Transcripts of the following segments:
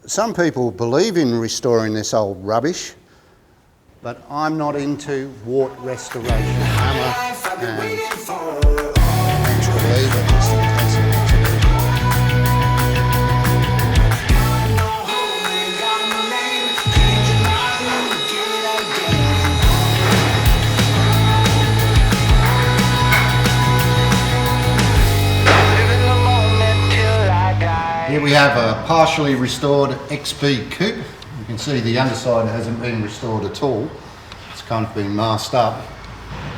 some people believe in restoring this old rubbish, but I'm not into wart restoration. Hammer and lever just in case it needs a little bit. Here we have a partially restored XB Coupe. You can see the underside hasn't been restored at all. It's kind of been masked up.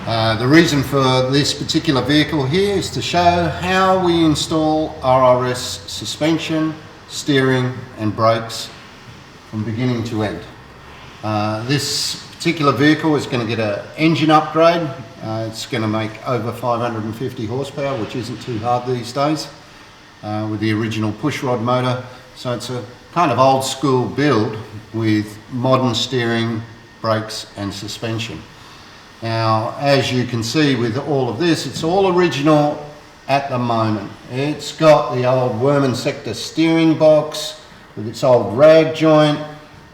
The reason for this particular vehicle here is to show how we install RRS suspension, steering and brakes from beginning to end. This particular vehicle is going to get an engine upgrade. It's going to make over 550 horsepower, which isn't too hard these days. With the original pushrod motor, so it's a kind of old school build with modern steering, brakes and suspension. Now, as you can see with all of this, it's all original at the moment. It's got the old Worman sector steering box with its old rag joint.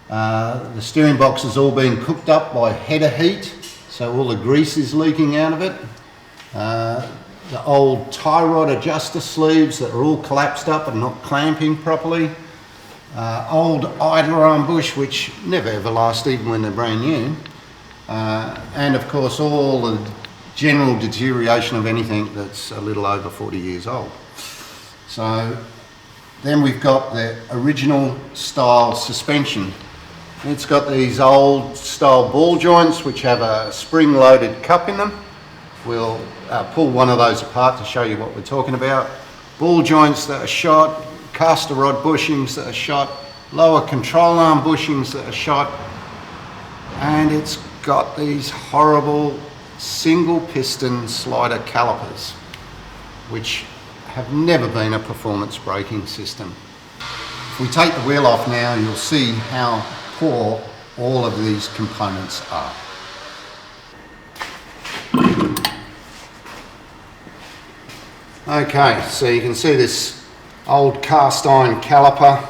The steering box has all been cooked up by header heat, so all the grease is leaking out of it. The old tie rod adjuster sleeves that are all collapsed up and not clamping properly. Old idler arm bush, which never ever last even when they're brand new. And of course all the general deterioration of anything that's a little over 40 years old. So then we've got the original style suspension. It's got these old style ball joints which have a spring loaded cup in them. We'll pull one of those apart to show you what we're talking about. Ball joints that are shot, caster rod bushings that are shot, lower control arm bushings that are shot, and it's got these horrible single piston slider calipers which have never been a performance braking system. If we take the wheel off now, you'll see how poor all of these components are. Okay, so you can see this old cast iron caliper,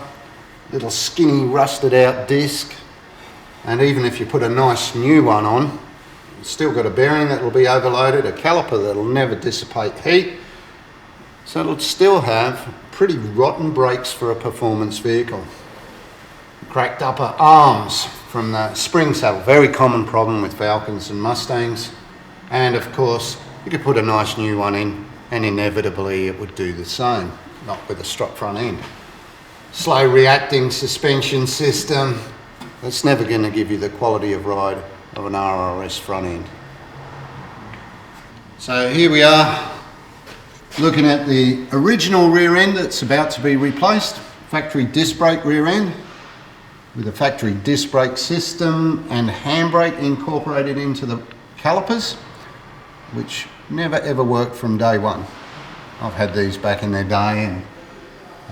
little skinny rusted out disc, and even if you put a nice new one on, it's still got a bearing that will be overloaded, a caliper that will never dissipate heat, so it'll still have pretty rotten brakes for a performance vehicle. Cracked upper arms from the spring saddle, very common problem with Falcons and Mustangs, and of course you could put a nice new one in and inevitably it would do the same, not with a strut front end. Slow reacting suspension system, that's never going to give you the quality of ride of an RRS front end. So here we are looking at the original rear end that's about to be replaced, factory disc brake rear end with a factory disc brake system and handbrake incorporated into the calipers, which never ever worked from day one. I've had these back in their day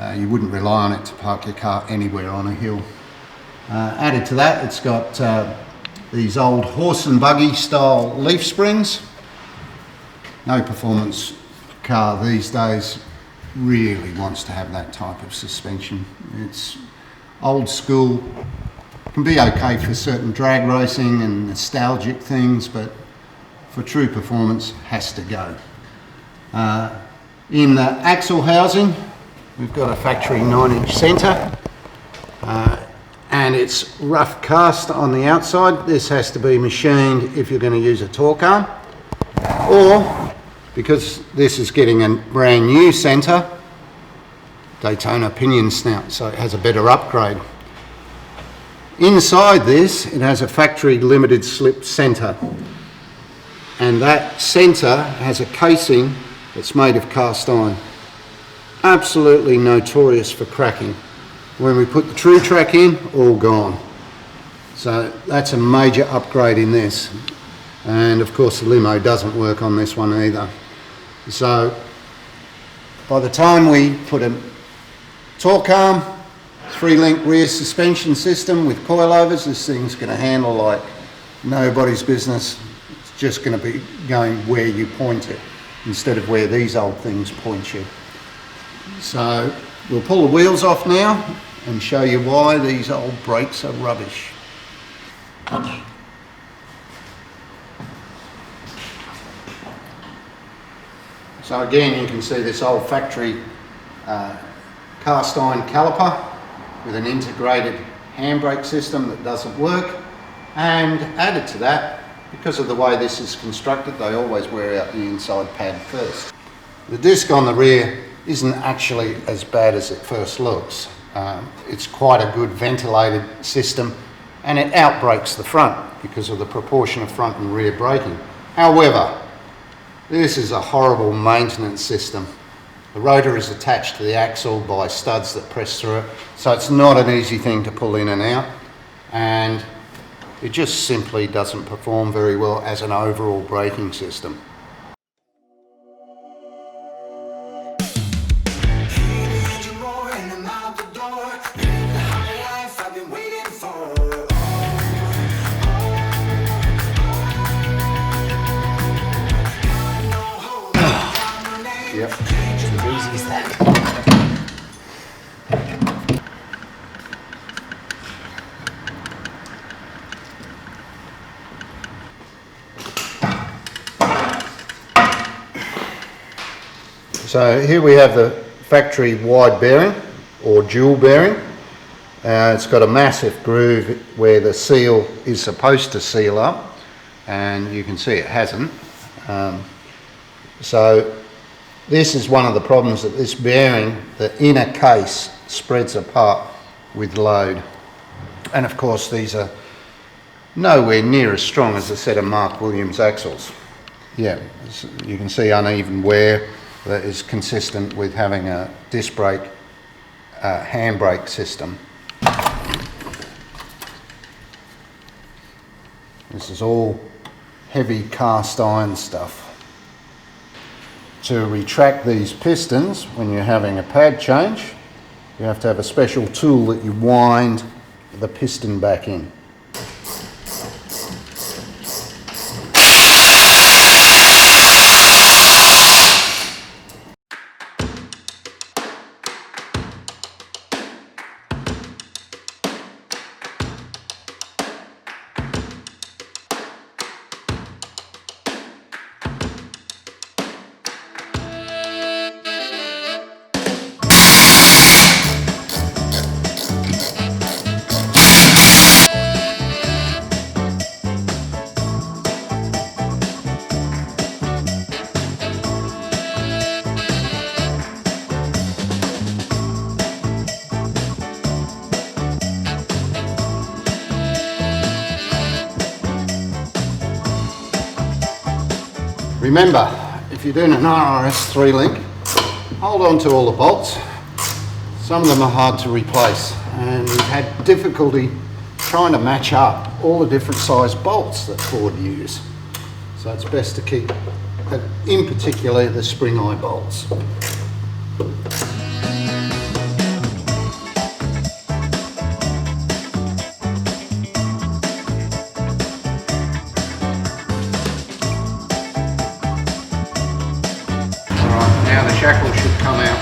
and you wouldn't rely on it to park your car anywhere on a hill. Added to that, it's got these old horse and buggy style leaf springs. No performance car these days really wants to have that type of suspension. It's old school, can be okay for certain drag racing and nostalgic things, but for true performance has to go. In the axle housing, we've got a factory 9-inch centre and it's rough cast on the outside. This has to be machined if you're going to use a torque arm, or because this is getting a brand new centre, Daytona pinion snout, so it has a better upgrade. Inside this, it has a factory limited slip centre, and that centre has a casing that's made of cast iron. Absolutely notorious for cracking. When we put the True Track in, all gone. So that's a major upgrade in this. And of course the limo doesn't work on this one either. So by the time we put a torque arm, 3-link rear suspension system with coilovers, this thing's going to handle like nobody's business. It's just going to be going where you point it instead of where these old things point you. So we'll pull the wheels off now and show you why these old brakes are rubbish. So again, you can see this old factory cast iron caliper with an integrated handbrake system that doesn't work, and added to that, because of the way this is constructed, they always wear out the inside pad first. The disc on the rear isn't actually as bad as it first looks. It's quite a good ventilated system, and it outbrakes the front because of the proportion of front and rear braking. However, this is a horrible maintenance system. The rotor is attached to the axle by studs that press through it, so it's not an easy thing to pull in and out, and it just simply doesn't perform very well as an overall braking system. Yep, it's as easy as that. So here we have the factory wide bearing or dual bearing. It's got a massive groove where the seal is supposed to seal up, and you can see it hasn't. So this is one of the problems, that this bearing, the inner case, spreads apart with load. And of course these are nowhere near as strong as a set of Mark Williams axles. Yeah, you can see uneven wear that is consistent with having a disc brake handbrake system. This is all heavy cast iron stuff. To retract these pistons when you're having a pad change, you have to have a special tool that you wind the piston back in. Remember, if you're doing an RRS 3-link, hold on to all the bolts. Some of them are hard to replace, and we've had difficulty trying to match up all the different size bolts that Ford use. So it's best to keep, in particular, the spring eye bolts. Now the shackle should come out.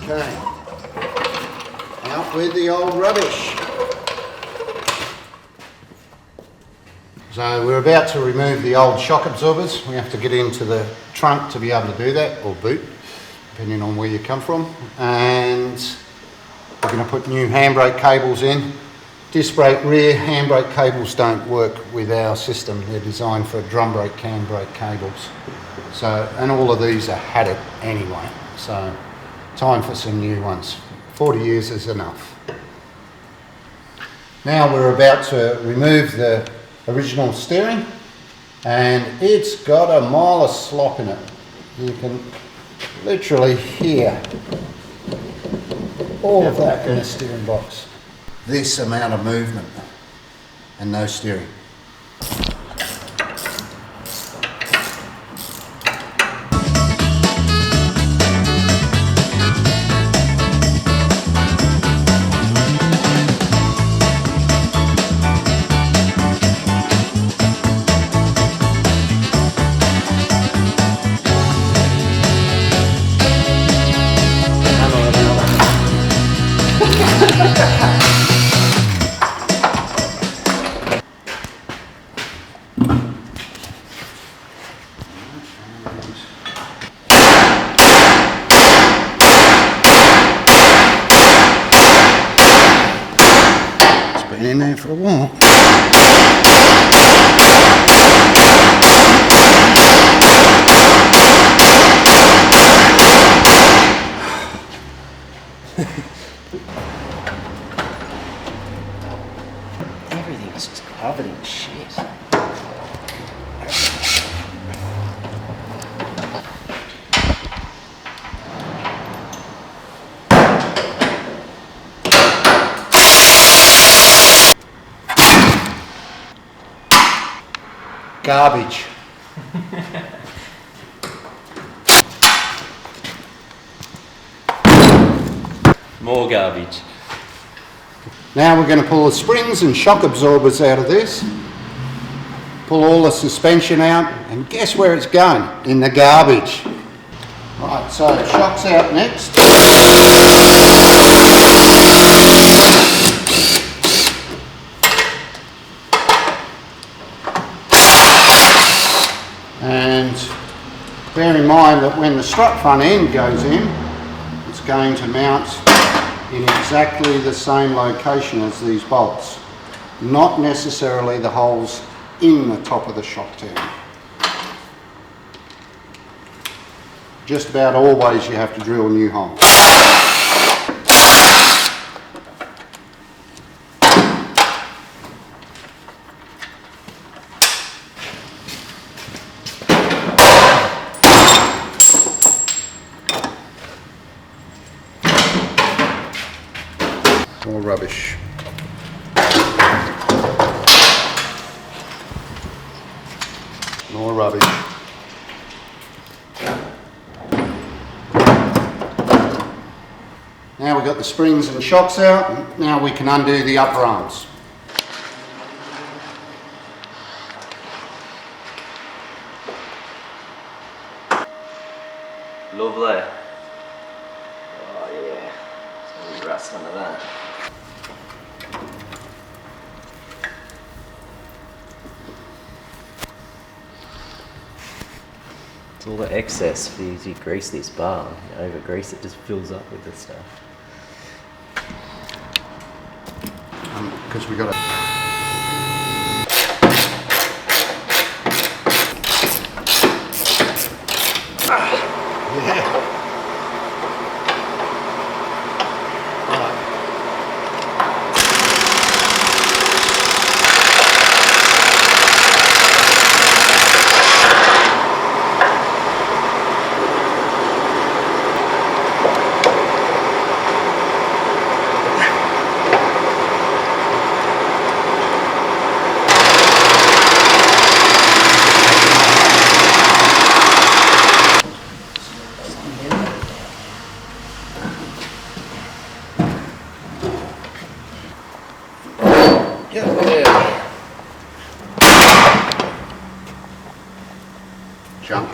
Okay, out with the old rubbish. So we're about to remove the old shock absorbers. We have to get into the trunk to be able to do that, or boot, depending on where you come from. And we're going to put new handbrake cables in. Disc brake rear handbrake cables don't work with our system. They're designed for drum brake, handbrake cables. So, and all of these are had it anyway. So time for some new ones. 40 years is enough. Now we're about to remove the original steering, and it's got a mile of slop in it. You can literally hear all of that in the steering box. This amount of movement and no steering. Been in there for a while. Everything's just covered in shit. Garbage. More garbage. Now we're going to pull the springs and shock absorbers out of this, pull all the suspension out, and guess where it's going? In the garbage. Right, so shock's out next. And bear in mind that when the strut front end goes in, it's going to mount in exactly the same location as these bolts, not necessarily the holes in the top of the shock tower. Just about always you have to drill new holes. More rubbish. More rubbish. Now we've got the springs and shocks out, now we can undo the upper arms. Lovely. Oh yeah. Some rust under that. It's all the excess for you grease this bar. You over grease it, just fills up with this stuff. Because we got to. Yeah. Junk.